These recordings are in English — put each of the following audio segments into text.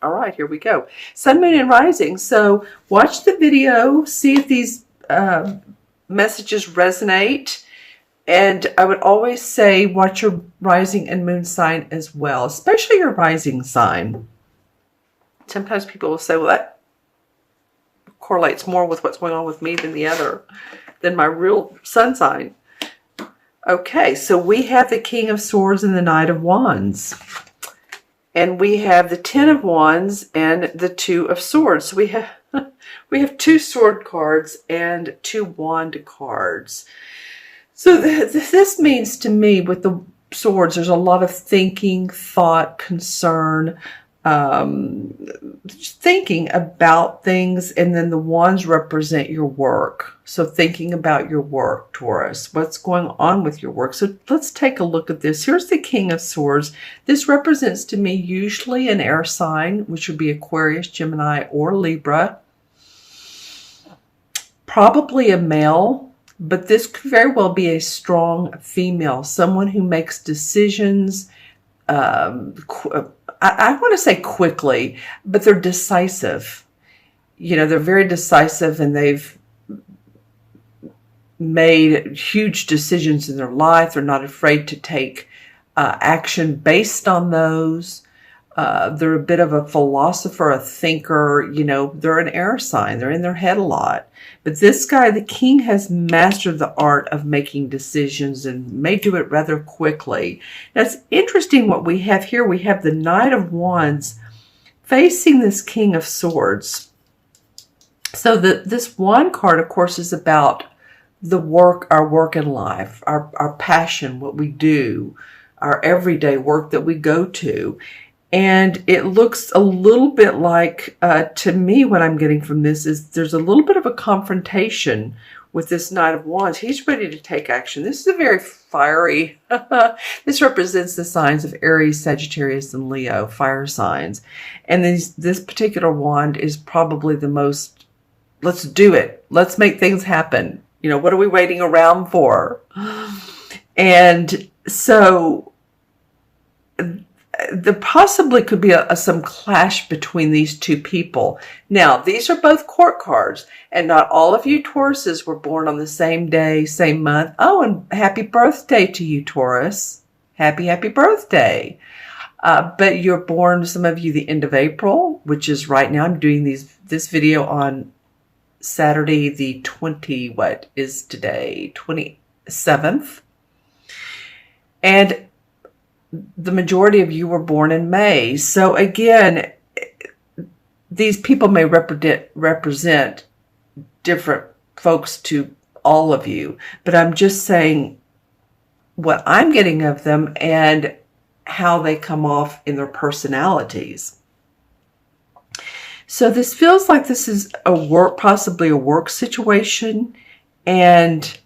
All right, here we go. Sun, Moon, and Rising. So watch the video, see if these messages resonate. And I would always say watch your rising and moon sign as well, especially your rising sign. Sometimes people will say, well, that correlates more with what's going on with me than my real sun sign. Okay, so we have the King of Swords and the Knight of Wands. And we have the Ten of Wands and the Two of Swords. So we have 2 sword cards and 2 wand cards. So this means to me with the swords, there's a lot of thinking, thought, concern, thinking about things, and then the wands represent your work. So thinking about your work, Taurus, what's going on with your work. So let's take a look at this. Here's the King of Swords. This represents to me usually an air sign, which would be Aquarius, Gemini, or Libra. Probably a male. But this could very well be a strong female, someone who makes decisions, I want to say quickly, but they're decisive. You know, they're very decisive, and they've made huge decisions in their life. They're not afraid to take action based on those. They're a bit of a philosopher, a thinker. You know, they're an air sign. They're in their head a lot. But this guy, the king, has mastered the art of making decisions and may do it rather quickly. Now, it's interesting what we have here. We have the Knight of Wands facing this King of Swords. So this wand card, of course, is about the work, our work in life, our passion, what we do, our everyday work that we go to. And it looks a little bit like, to me, what I'm getting from this is there's a little bit of a confrontation with this Knight of Wands. He's ready to take action. This is a very fiery, this represents the signs of Aries, Sagittarius, and Leo, fire signs. And this particular wand is probably the most, let's do it. Let's make things happen. You know, what are we waiting around for? And so there possibly could be some clash between these two people. Now, these are both court cards, and not all of you Tauruses were born on the same day, same month. Oh, and happy birthday to you, Taurus. Happy, happy birthday. But you're born, some of you, the end of April, which is right now. I'm doing this video on Saturday, the 27th. And the majority of you were born in May. So again, these people may represent different folks to all of you, but I'm just saying what I'm getting of them and how they come off in their personalities. So this feels like this is possibly a work situation, and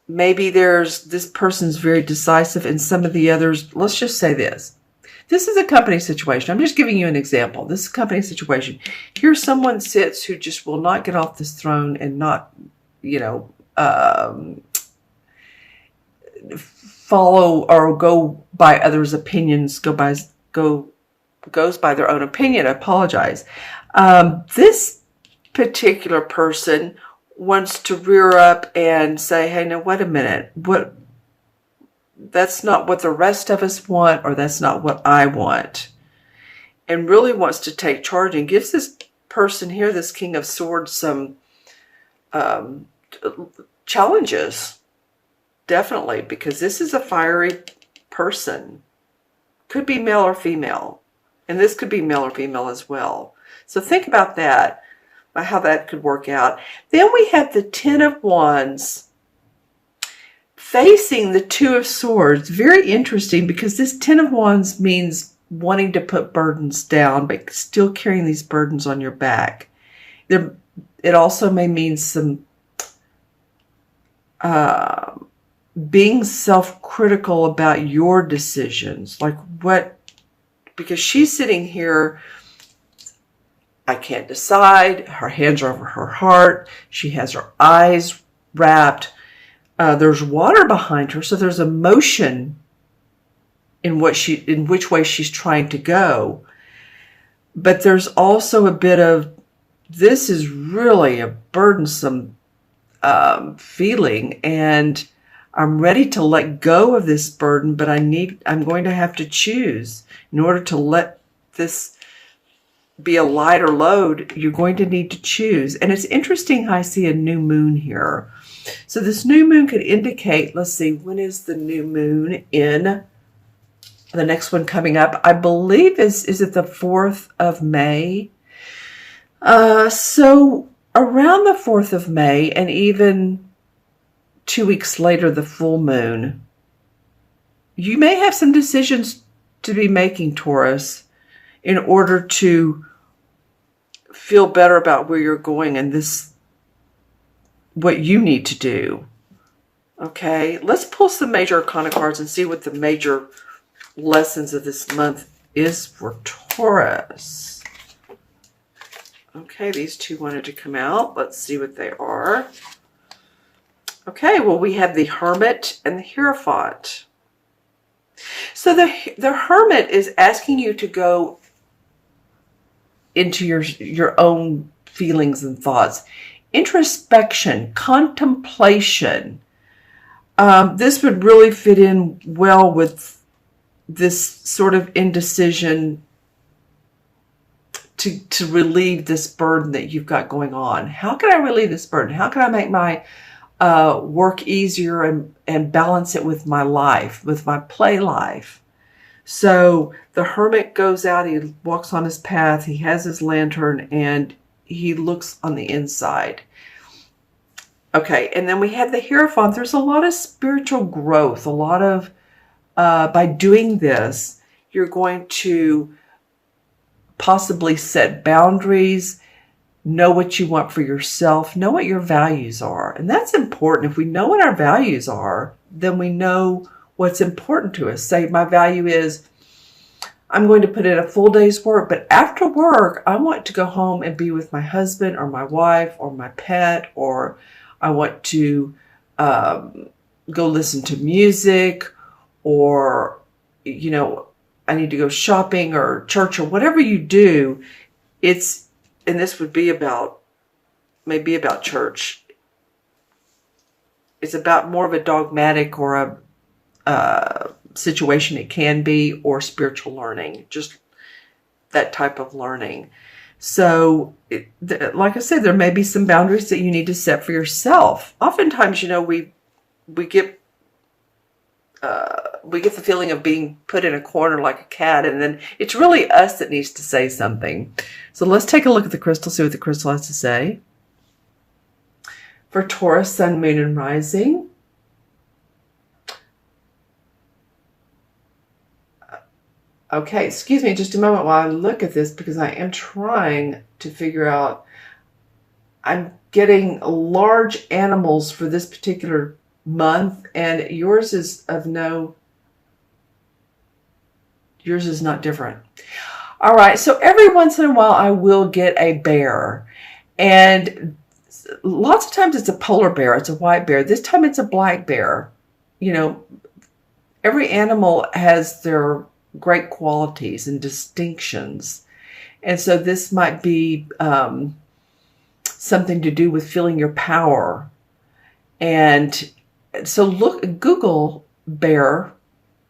maybe this person's very decisive, and some of the others, let's just say this. This is a company situation. I'm just giving you an example. This is a company situation. Here someone sits who just will not get off this throne and not, follow or go by others' opinions, goes by their own opinion. I apologize. This particular person wants to rear up and say, hey, now wait a minute, that's not what the rest of us want, or that's not what I want, and really wants to take charge, and gives this person here, this King of Swords, some challenges, definitely, because this is a fiery person. Could be male or female, and this could be male or female as well. So think about that, how that could work out. Then we have the Ten of Wands facing the Two of Swords. Very interesting, because this Ten of Wands means wanting to put burdens down, but still carrying these burdens on your back. It also may mean some being self-critical about your decisions. Like because she's sitting here, I can't decide. Her hands are over her heart. She has her eyes wrapped. There's water behind her, so there's emotion in which way she's trying to go. But there's also a bit of, this is really a burdensome feeling, and I'm ready to let go of this burden, but I'm going to have to choose. In order to let this be a lighter load, you're going to need to choose. And it's interesting how I see a new moon here. So this new moon could indicate, let's see, when is the new moon in the next one coming up? I believe is it the 4th of May? So around the 4th of May, and even 2 weeks later, the full moon, you may have some decisions to be making, Taurus, in order to feel better about where you're going and this, what you need to do. Okay, let's pull some major arcana cards and see what the major lessons of this month is for Taurus. Okay, these two wanted to come out. Let's see what they are. Okay, well, we have the Hermit and the Hierophant. So the Hermit is asking you to go into your own feelings and thoughts. Introspection, contemplation. This would really fit in well with this sort of indecision to relieve this burden that you've got going on. How can I relieve this burden? How can I make my work easier and balance it with my life, with my play life? So the Hermit goes out, he walks on his path, he has his lantern, and he looks on the inside. Okay, and then we have the Hierophant. There's a lot of spiritual growth, a lot of, by doing this, you're going to possibly set boundaries, know what you want for yourself, know what your values are. And that's important. If we know what our values are, then we know what's important to us. Say my value is, I'm going to put in a full day's work, but after work, I want to go home and be with my husband or my wife or my pet, or I want to go listen to music, or, you know, I need to go shopping or church or whatever you do. And this would be about, maybe about church. It's about more of a dogmatic or a situation, it can be, or spiritual learning, just that type of learning. So, like I said, there may be some boundaries that you need to set for yourself. Oftentimes, you know, we get the feeling of being put in a corner like a cat, and then it's really us that needs to say something. So let's take a look at the crystal, see what the crystal has to say. For Taurus, Sun, Moon, and Rising. Okay, excuse me just a moment while I look at this, because I am trying to figure out, I'm getting large animals for this particular month, and yours is yours is not different. All right, so every once in a while I will get a bear, and lots of times it's a polar bear, it's a white bear. This time it's a black bear. You know, every animal has their great qualities and distinctions. And so this might be something to do with feeling your power. And so Google bear,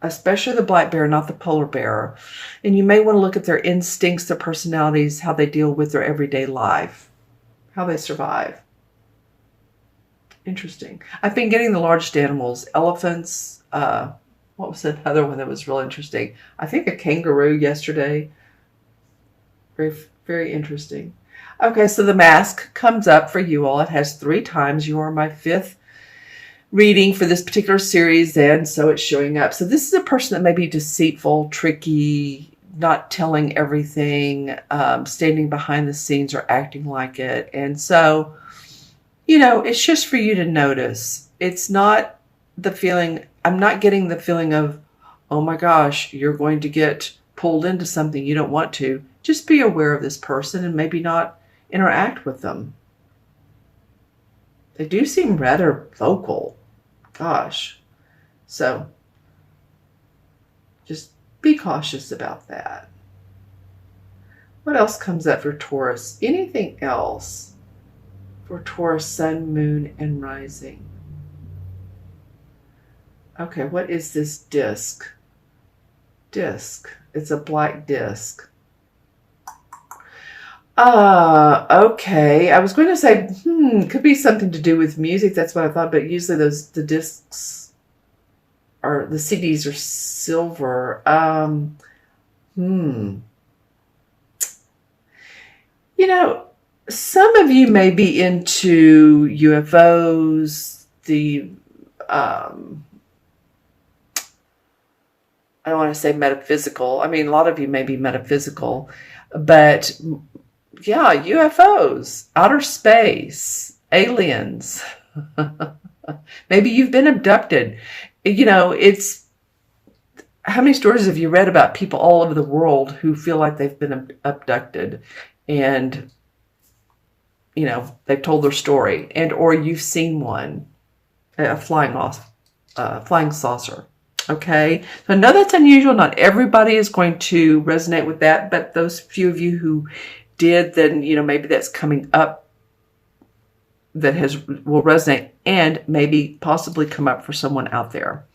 especially the black bear, not the polar bear. And you may want to look at their instincts, their personalities, how they deal with their everyday life, how they survive. Interesting. I've been getting the largest animals, elephants, what was another one that was real interesting? I think a kangaroo yesterday. Very, very interesting. Okay, so the mask comes up for you all. It has 3 times. You are my 5th reading for this particular series, and so it's showing up. So this is a person that may be deceitful, tricky, not telling everything, standing behind the scenes or acting like it. And so, you know, it's just for you to notice. It's not the feeling, I'm not getting the feeling of, oh my gosh, you're going to get pulled into something you don't want to. Just be aware of this person and maybe not interact with them. They do seem rather vocal. Gosh. So just be cautious about that. What else comes up for Taurus? Anything else for Taurus, sun, moon, and rising? Okay, what is this disc? Disc. It's a black disc. Okay. I was going to say, could be something to do with music. That's what I thought, but usually the discs or the CDs are silver. You know, some of you may be into UFOs, I don't want to say metaphysical. I mean, a lot of you may be metaphysical, but yeah, UFOs, outer space, aliens. Maybe you've been abducted. You know, it's how many stories have you read about people all over the world who feel like they've been abducted and, you know, they've told their story and, or you've seen one, a flying saucer. Okay. So I know that's unusual. Not everybody is going to resonate with that, but those few of you who did, then, you know, maybe that's coming up that will resonate and maybe possibly come up for someone out there.